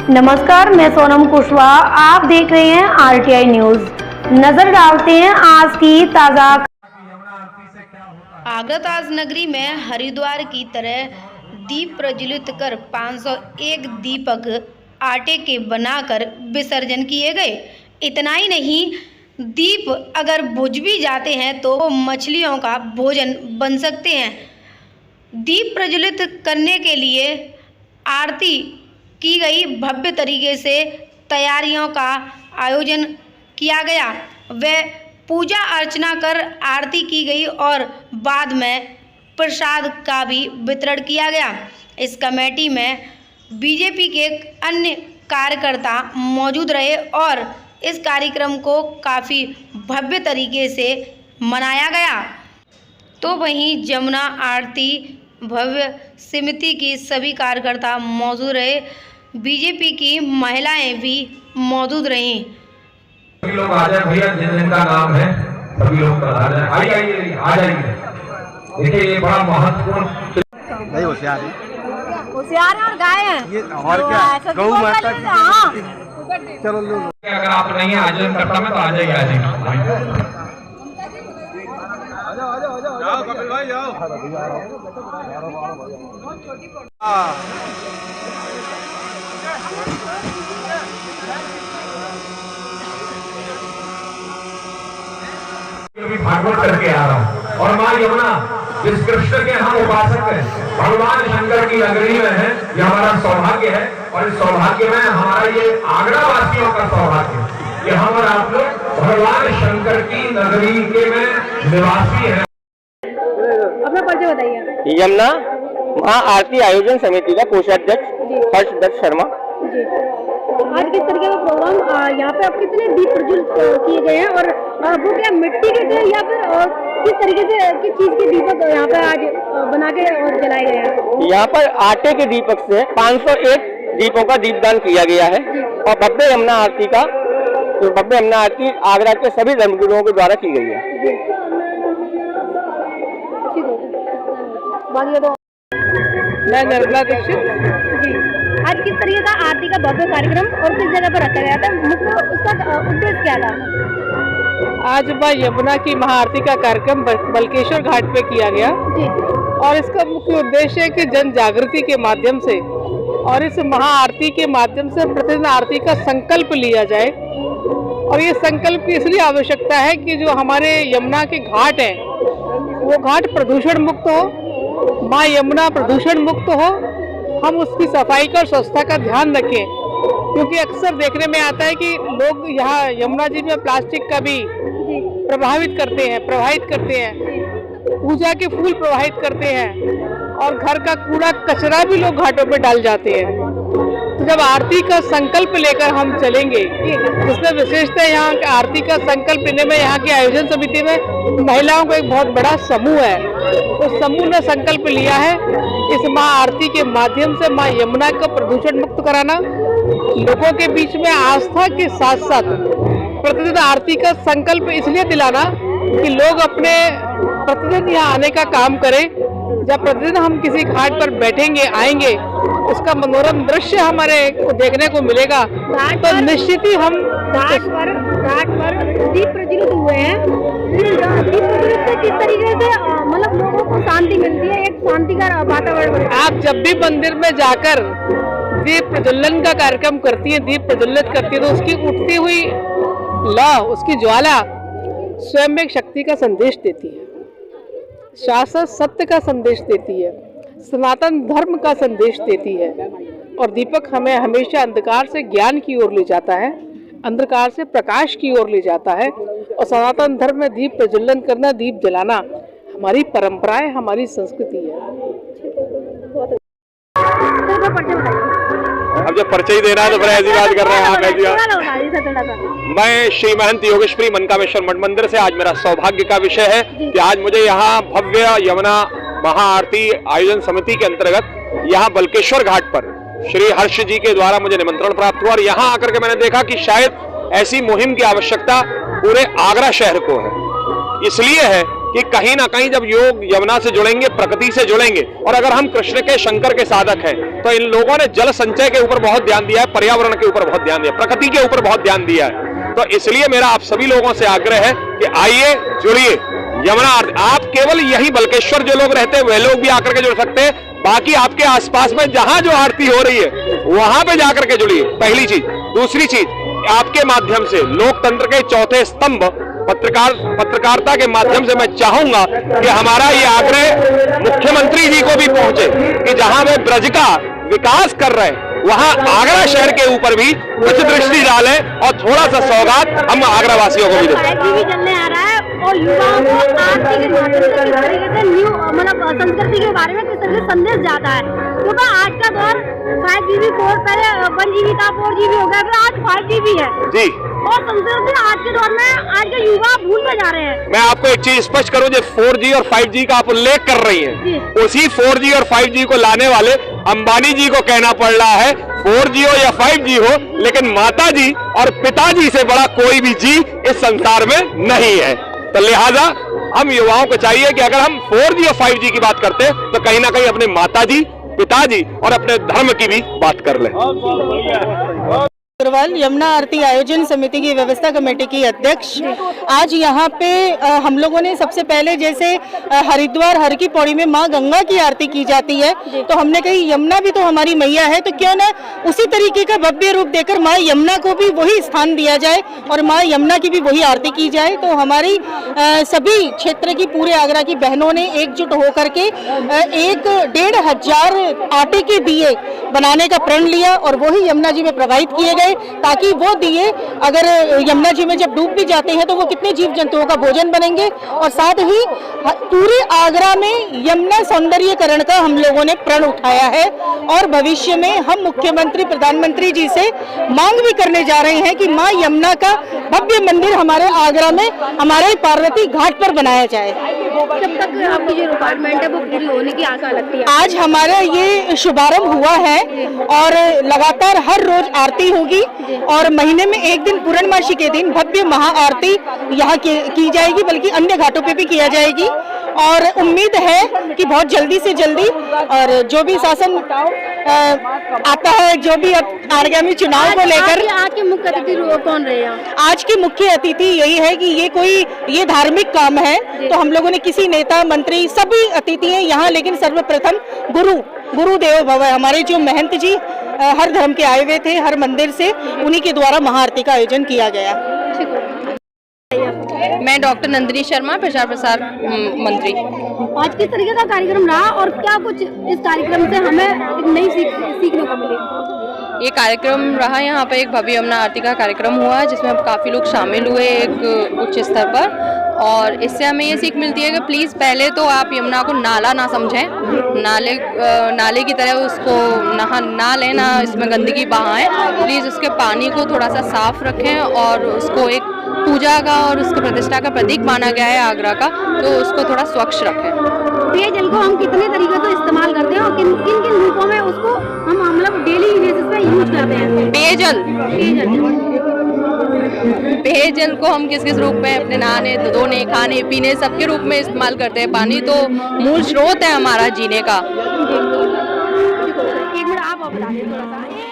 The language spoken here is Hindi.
नमस्कार, मैं सोनम कुशवाहा। आप देख रहे हैं आरटीआई न्यूज। नजर डालते हैं आज की ताजा। आगराताज नगरी में हरिद्वार की तरह दीप प्रज्वलित कर 501 दीपक आटे के बनाकर विसर्जन किए गए। इतना ही नहीं, दीप अगर बुझ भी जाते हैं तो मछलियों का भोजन बन सकते हैं। दीप प्रज्वलित करने के लिए आरती की गई। भव्य तरीके से तैयारियों का आयोजन किया गया। वह पूजा अर्चना कर आरती की गई और बाद में प्रसाद का भी वितरण किया गया। इस कमेटी में बीजेपी के अन्य कार्यकर्ता मौजूद रहे और इस कार्यक्रम को काफ़ी भव्य तरीके से मनाया गया। तो वहीं जमुना आरती भव्य समिति की सभी कार्यकर्ता मौजूद रहे। बीजेपी की महिलाएं भी मौजूद रहीं। सभी लोग आ जाए भैया, जिनका नाम है सभी लोग आ जाए। आइए आ जाइए। देखिए ये बड़ा महत्वपूर्ण नहीं होशियार है और गाय है ये और क्या गौ माता। हाँ। चलो लो। अगर आप नहीं आयोजन करता में तो आ जाइए जाओ कपिल भाई जाओ। भागवत करके आ रहा हूँ और माँ यमुना जिस कृष्ण के हम उपासक हैं, भगवान शंकर की नगरी में है, ये हमारा सौभाग्य है। और इस सौभाग्य में हमारा ये आगरा वासियों का सौभाग्य है, ये हम और आप लोग भगवान शंकर की नगरी के में निवासी हैं। अपना परिचय बताइए। यमुना महा आरती आयोजन समिति का कोषाध्यक्ष हर्षदत्त शर्मा। जी, आज किस तरीके का प्रोग्राम यहाँ पे आप कितने दीप प्रज्वलित किए गए हैं और वो क्या मिट्टी के थे या फिर किस तरीके से किस चीज के दीपक यहाँ पे आज बना के और जलाए गए हैं? यहाँ पर आटे के दीपक से 501 दीपों का दीपदान किया गया है और भव्य यमुना आरती आगरा के सभी धर्मगुरुओं के द्वारा की गई है। मैं निर्मला दीक्षित। जी, आज किस तरीके का आरती का भव्य कार्यक्रम और किस जगह पर रखा गया था? मुख्य उसका उद्देश्य क्या था? आज मां यमुना की महाआरती का कार्यक्रम बल्केश्वर घाट पे किया गया जी। और इसका मुख्य उद्देश्य है कि जन जागृति के माध्यम से और इस महाआरती के माध्यम से प्रतिदिन आरती का संकल्प लिया जाए। और ये संकल्प की इसलिए आवश्यकता है कि जो हमारे यमुना के घाट हैं वो घाट प्रदूषण मुक्त हो, माँ यमुना प्रदूषण मुक्त हो, हम उसकी सफाई का और स्वच्छता का ध्यान रखें। क्योंकि अक्सर देखने में आता है कि लोग यहाँ यमुना जी में प्लास्टिक का भी प्रवाहित करते हैं, पूजा के फूल प्रवाहित करते हैं और घर का कूड़ा कचरा भी लोग घाटों पे डाल जाते हैं। तो जब आरती का संकल्प लेकर हम चलेंगे, जिसमें विशेषता यहाँ के आरती का संकल्प लेने में यहाँ की आयोजन समिति में महिलाओं का एक बहुत बड़ा समूह है। उस समूह ने संकल्प लिया है इस माँ आरती के माध्यम से माँ यमुना को प्रदूषण मुक्त कराना, लोगों के बीच में आस्था के साथ साथ प्रतिदिन आरती का संकल्प इसलिए दिलाना कि लोग अपने प्रतिदिन यहाँ आने का काम करें। जब प्रतिदिन हम किसी घाट पर बैठेंगे आएंगे, उसका मनोरम दृश्य हमारे को देखने को मिलेगा, तो निश्चित ही हम घाट पर दीप प्रज्वलित हुए हैं। दीप प्रज्वलित से किस तरीके से मतलब लोगों को शांति मिलती है, एक शांति का वातावरण? आप जब भी मंदिर में जाकर दीप प्रज्वलन का कार्यक्रम करती है, दीप प्रज्वलित करती है, तो उसकी उठती हुई लौ, उसकी ज्वाला स्वयं एक शक्ति का संदेश देती है, शाश्वत सत्य का संदेश देती है, सनातन धर्म का संदेश देती है। और दीपक हमें हमेशा अंधकार से ज्ञान की ओर ले जाता है, अंधकार से प्रकाश की ओर ले जाता है। और सनातन धर्म में दीप प्रज्वलन करना, दीप जलाना हमारी परंपरा है, हमारी संस्कृति है। अब जब परिचय देना है तो बड़ा ऐसी बात कर रहे हैं। मैं श्री महंत योगेश्वरी मनकामेश्वर मठ मंदिर से आज मेरा सौभाग्य का विषय है कि आज मुझे यहाँ भव्य यमुना महाआरती आयोजन समिति के अंतर्गत यहाँ बल्केश्वर घाट पर श्री हर्ष जी के द्वारा मुझे निमंत्रण प्राप्त हुआ और यहाँ आकर के मैंने देखा कि शायद ऐसी मुहिम की आवश्यकता पूरे आगरा शहर को है। इसलिए है कि कहीं ना कहीं जब योग यमुना से जुड़ेंगे, प्रकृति से जुड़ेंगे, और अगर हम कृष्ण के शंकर के साधक हैं तो इन लोगों ने जल संचय के ऊपर बहुत ध्यान दिया है, पर्यावरण के ऊपर बहुत ध्यान दिया, प्रकृति के ऊपर बहुत ध्यान दिया है। तो इसलिए मेरा आप सभी लोगों से आग्रह है कि आइए, जुड़िए यमुना आरती। आप केवल यही बल्केश्वर जो लोग रहते हैं वह लोग भी आकर के जुड़ सकते हैं, बाकी आपके आसपास में जहां जो आरती हो रही है वहां पे जाकर के जुड़िए, पहली चीज। दूसरी चीज, आपके माध्यम से लोकतंत्र के चौथे स्तंभ पत्रकारिता के माध्यम से मैं चाहूंगा कि हमारा ये आग्रह मुख्यमंत्री जी को भी पहुंचे कि जहां वे ब्रज का विकास कर रहे हैं वहां आगरा शहर के ऊपर भी कुछ दृष्टि डालें और थोड़ा सा सौगात हम आगरा वासियों को भी दें। 5G चलने आ रहा है और युवाओं को आरती के माध्यम से किस तरीके से न्यू मतलब संस्कृति के बारे में किस तरह से संदेश जाता है, क्योंकि आज का दौर 5G 4 पहले 1G था, 4G हो गया, फिर आज 5G भी है जी। और संस्कृति आज के दौर में आज के युवा भूलते जा रहे हैं। मैं आपको एक चीज स्पष्ट करूं, जो 4G और 5G का आप उल्लेख कर रही हैं, उसी 4G और 5G को लाने वाले अंबानी जी को कहना पड़ रहा है 4G हो या 5G हो, लेकिन माता जी और पिताजी से बड़ा कोई भी जी इस संसार में नहीं है। तो लिहाजा हम युवाओं को चाहिए कि अगर हम 4G और 5G की बात करते हैं तो कहीं ना कहीं अपने माता जी, पिताजी और अपने धर्म की भी बात कर लें। अग्रवाल, यमुना आरती आयोजन समिति की व्यवस्था कमेटी की अध्यक्ष। आज यहाँ पे हम लोगों ने सबसे पहले जैसे हरिद्वार हर की पौड़ी में माँ गंगा की आरती की जाती है, तो हमने कही यमुना भी तो हमारी मैया है, तो क्यों ना उसी तरीके का भव्य रूप देकर माँ यमुना को भी वही स्थान दिया जाए और माँ यमुना की भी वही आरती की जाए। तो हमारी सभी क्षेत्र की, पूरे आगरा की बहनों ने एकजुट होकर के 1,500 आटे के दिए बनाने का प्रण लिया और वही यमुना जी में प्रवाहित किए गए, ताकि वो दिए अगर यमुना जी में जब डूब भी जाते हैं तो वो कितने जीव जंतुओं का भोजन बनेंगे। और साथ ही पूरे आगरा में यमुना सौंदर्यीकरण का हम लोगों ने प्रण उठाया है और भविष्य में हम मुख्यमंत्री, प्रधानमंत्री जी से मांग भी करने जा रहे हैं कि माँ यमुना का भव्य मंदिर हमारे आगरा में, हमारे पार्वती घाट पर बनाया जाए। जब तक आपकी जो रिक्वायरमेंट है वो पूरी होने की आशा लगती है। आज हमारा ये शुभारंभ हुआ है और लगातार हर रोज आरती होगी और महीने में एक दिन पूर्णमासी के दिन भव्य महा आरती यहाँ की जाएगी, बल्कि अन्य घाटों पे भी किया जाएगी। और उम्मीद है कि बहुत जल्दी से जल्दी, और जो भी शासन आता है, जो भी अब आगामी चुनाव को लेकर। आज के मुख्य अतिथि कौन रहे हैं? आज के मुख्य अतिथि यही है कि ये धार्मिक काम है, तो हम लोगों ने किसी नेता, मंत्री, सभी अतिथि हैं यहाँ, लेकिन सर्वप्रथम गुरुदेव भव, हमारे जो महंत जी हर धर्म के आए हुए थे, हर मंदिर से, उन्हीं के द्वारा महाआरती का आयोजन किया गया। मैं डॉक्टर नंदिनी शर्मा, प्रचार प्रसार मंत्री। आज किस तरीके का कार्यक्रम रहा और क्या कुछ इस कार्यक्रम से हमें एक नई सीखने को मिली? ये कार्यक्रम रहा, यहाँ पर एक भव्य यमुना आरती का कार्यक्रम हुआ जिसमें काफ़ी लोग शामिल हुए एक उच्च स्तर पर, और इससे हमें ये सीख मिलती है कि प्लीज़ पहले तो आप यमुना को नाला ना समझें, नाले की तरह उसको ना लें, ना इसमें गंदगी बहाएं। प्लीज़ उसके पानी को थोड़ा सा साफ रखें और उसको एक पूजा का और उसके प्रतिष्ठा का प्रतीक माना गया है आगरा का, तो उसको थोड़ा स्वच्छ रखें। पेयजल को हम कितने तरीके से इस्तेमाल करते हैं और किन किन रूपों में उसको हम मतलब डेली बेसिस पे यूज करते हैं? पेयजल को हम किस किस रूप में अपने नहाने, धोने, खाने, पीने, सबके रूप में इस्तेमाल करते हैं। पानी तो मूल स्रोत है हमारा जीने का। एक मिनट आप बता दें थोड़ा सा।